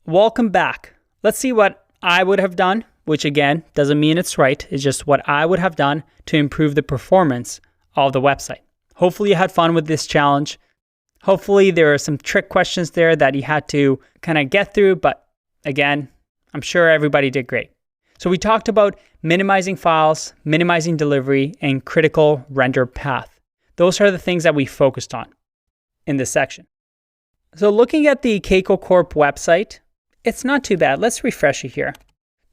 welcome back. Let's see what I would have done, which again, doesn't mean it's right. It's just what I would have done to improve the performance of the website. Hopefully you had fun with this challenge. Hopefully there are some trick questions there that you had to kind of get through, but again, I'm sure everybody did great. So we talked about minimizing files, minimizing delivery, and critical render path. Those are the things that we focused on in this section. So looking at the Keiko Corp website, it's not too bad. Let's refresh it here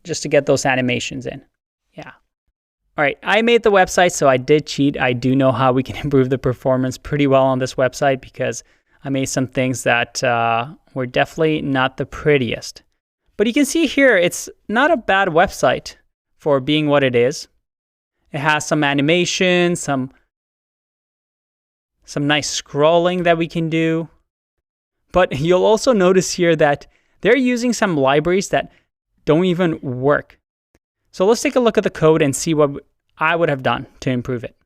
just to get those animations in. Yeah. All right, I made the website, so I did cheat. I do know how we can improve the performance pretty well on this website because I made some things that were definitely not the prettiest. But you can see here, it's not a bad website for being what it is. It has some animation, some nice scrolling that we can do. But you'll also notice here that they're using some libraries that don't even work. So let's take a look at the code and see what I would have done to improve it.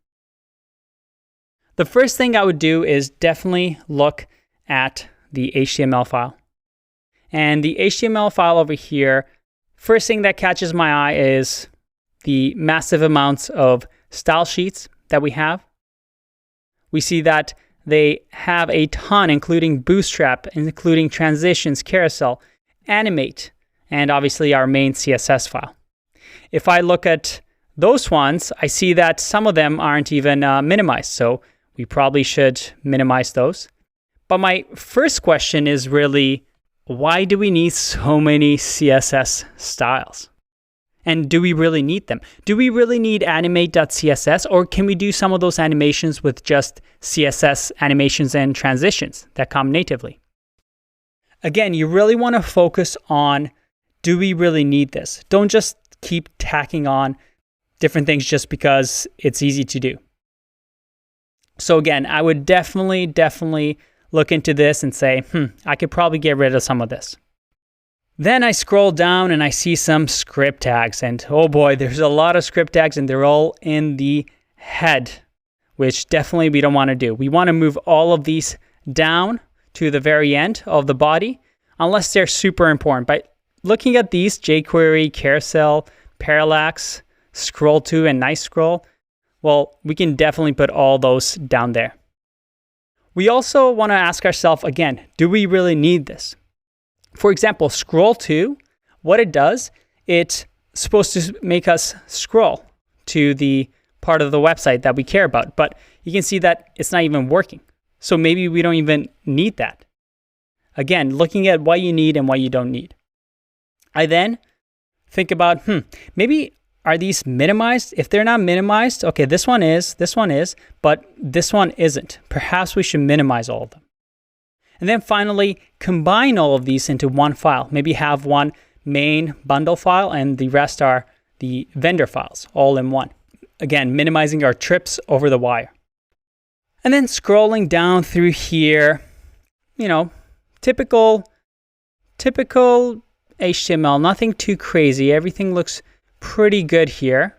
The first thing I would do is definitely look at the HTML file. And the HTML file over here, first thing that catches my eye is the massive amounts of style sheets that we have. We see that they have a ton, including Bootstrap, including transitions, carousel, animate, and obviously our main CSS file. If I look at those ones, I see that some of them aren't even minimized, so we probably should minimize those. But my first question is really, why do we need so many CSS styles? And do we really need them? Do we really need animate.css, or can we do some of those animations with just CSS animations and transitions that come natively? Again, you really want to focus on, do we really need this? Don't just keep tacking on different things just because it's easy to do. So again, I would definitely look into this and say, I could probably get rid of some of this. Then I scroll down and I see some script tags, and oh boy, there's a lot of script tags and they're all in the head, which definitely we don't want to do. We want to move all of these down to the very end of the body, unless they're super important. By looking at these, jQuery, carousel, parallax, scroll to, and nice scroll, well, we can definitely put all those down there. We also want to ask ourselves again, do we really need this? For example, scroll to, what it does, it's supposed to make us scroll to the part of the website that we care about, but you can see that it's not even working. So maybe we don't even need that. Again, looking at what you need and what you don't need. I then think about, maybe are these minimized? If they're not minimized, okay, this one is, but this one isn't. Perhaps we should minimize all of them. And then finally, combine all of these into one file. Maybe have one main bundle file and the rest are the vendor files, all in one. Again, minimizing our trips over the wire. And then scrolling down through here, typical HTML, nothing too crazy. Everything looks pretty good here.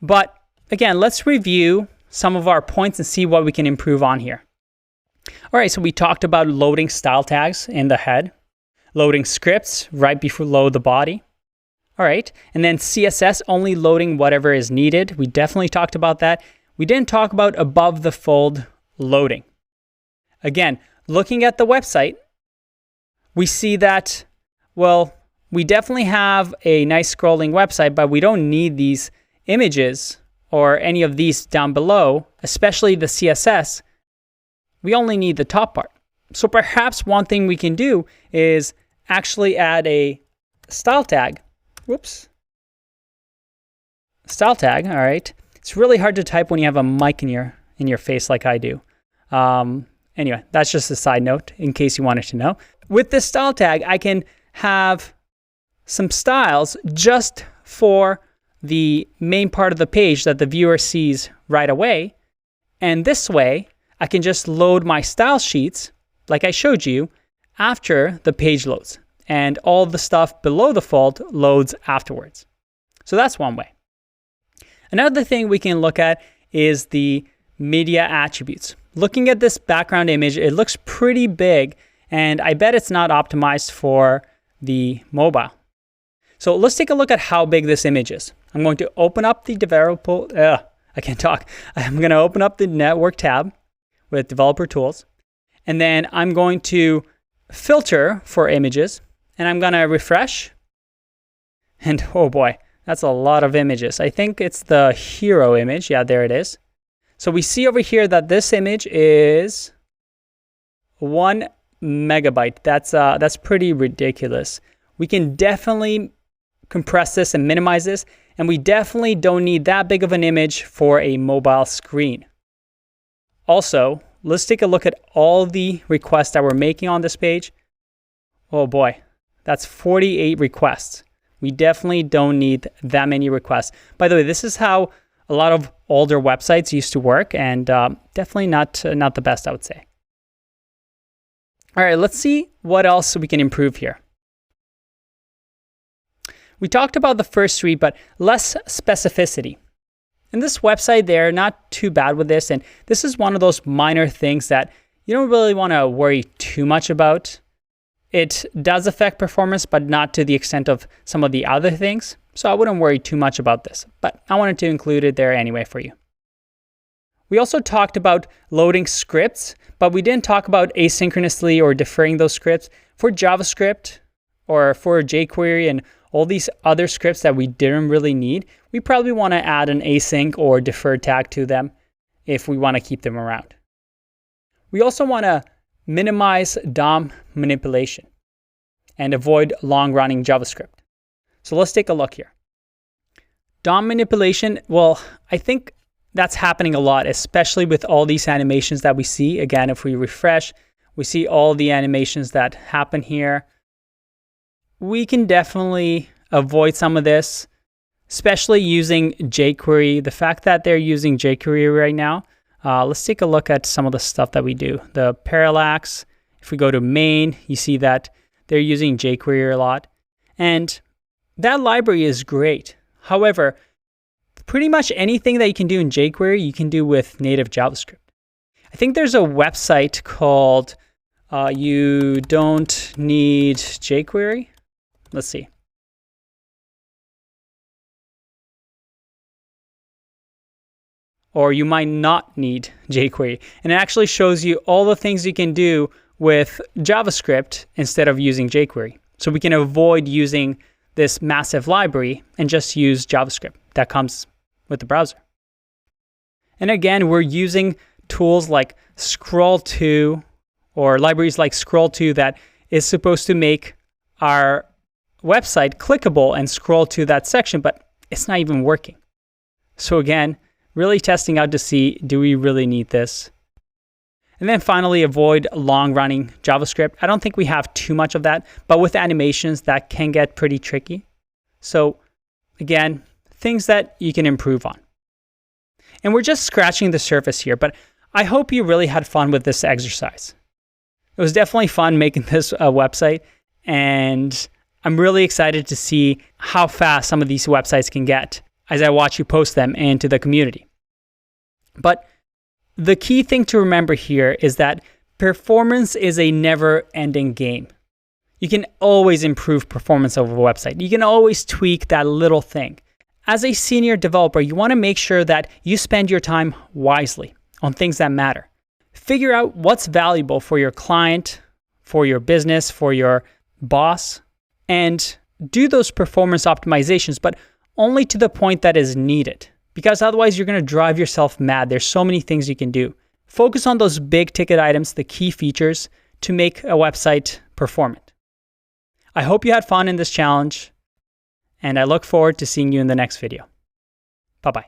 But again, let's review some of our points and see what we can improve on here. All right, so we talked about loading style tags in the head, loading scripts right below the body. All right, and then CSS only loading whatever is needed. We definitely talked about that. We didn't talk about above the fold loading. Again, looking at the website, we see that, well, we definitely have a nice scrolling website, but we don't need these images or any of these down below, especially the CSS. We only need the top part. So perhaps one thing we can do is actually add a style tag. Style tag, all right. It's really hard to type when you have a mic in your face like I do. Anyway, that's just a side note in case you wanted to know. With this style tag, I can have some styles just for the main part of the page that the viewer sees right away. And this way, I can just load my style sheets, like I showed you, after the page loads. And all the stuff below the fold loads afterwards. So that's one way. Another thing we can look at is the media attributes. Looking at this background image, it looks pretty big, and I bet it's not optimized for the mobile. So let's take a look at how big this image is. I'm going to open up the I can't talk. I'm going to open up the network tab with developer tools. And then I'm going to filter for images. And I'm going to refresh. And oh boy, that's a lot of images. I think it's the hero image. Yeah, there it is. So we see over here that this image is 1 megabyte. That's pretty ridiculous. We can definitely compress this and minimize this, and we definitely don't need that big of an image for a mobile screen. Also, let's take a look at all the requests that we're making on this page. Oh boy, that's 48 requests. We definitely don't need that many requests. By the way, this is how a lot of older websites used to work, and definitely not the best, I would say. All right, let's see what else we can improve here. We talked about the first three, but less specificity. In this website, they're not too bad with this, and this is one of those minor things that you don't really want to worry too much about. It does affect performance, but not to the extent of some of the other things, so I wouldn't worry too much about this, but I wanted to include it there anyway for you. We also talked about loading scripts, but we didn't talk about asynchronously or deferring those scripts. For JavaScript or for jQuery and all these other scripts that we didn't really need, we probably want to add an async or defer tag to them if we want to keep them around. We also want to minimize DOM manipulation and avoid long-running JavaScript. So let's take a look here. DOM manipulation, well, I think that's happening a lot, especially with all these animations that we see. Again, if we refresh, we see all the animations that happen here. We can definitely avoid some of this, especially using jQuery. The fact that they're using jQuery right now, let's take a look at some of the stuff that we do. The parallax, if we go to main, you see that they're using jQuery a lot. And that library is great. However, pretty much anything that you can do in jQuery, you can do with native JavaScript. I think there's a website called You Don't Need jQuery. Let's see. Or you might not need jQuery. And it actually shows you all the things you can do with JavaScript instead of using jQuery. So we can avoid using this massive library and just use JavaScript that comes with the browser. And again, we're using tools like Scroll2 or libraries like Scroll2 that is supposed to make our website clickable and scroll to that section, but it's not even working. So again, really testing out to see, do we really need this? And then finally, avoid long-running JavaScript. I don't think we have too much of that, but with animations, that can get pretty tricky. So again, things that you can improve on. And we're just scratching the surface here, but I hope you really had fun with this exercise. It was definitely fun making this website, and I'm really excited to see how fast some of these websites can get as I watch you post them into the community. But the key thing to remember here is that performance is a never-ending game. You can always improve performance of a website. You can always tweak that little thing. As a senior developer, you want to make sure that you spend your time wisely on things that matter. Figure out what's valuable for your client, for your business, for your boss, and do those performance optimizations, but only to the point that is needed. Because otherwise you're going to drive yourself mad. There's so many things you can do. Focus on those big ticket items, the key features, to make a website performant. I hope you had fun in this challenge, and I look forward to seeing you in the next video. Bye-bye.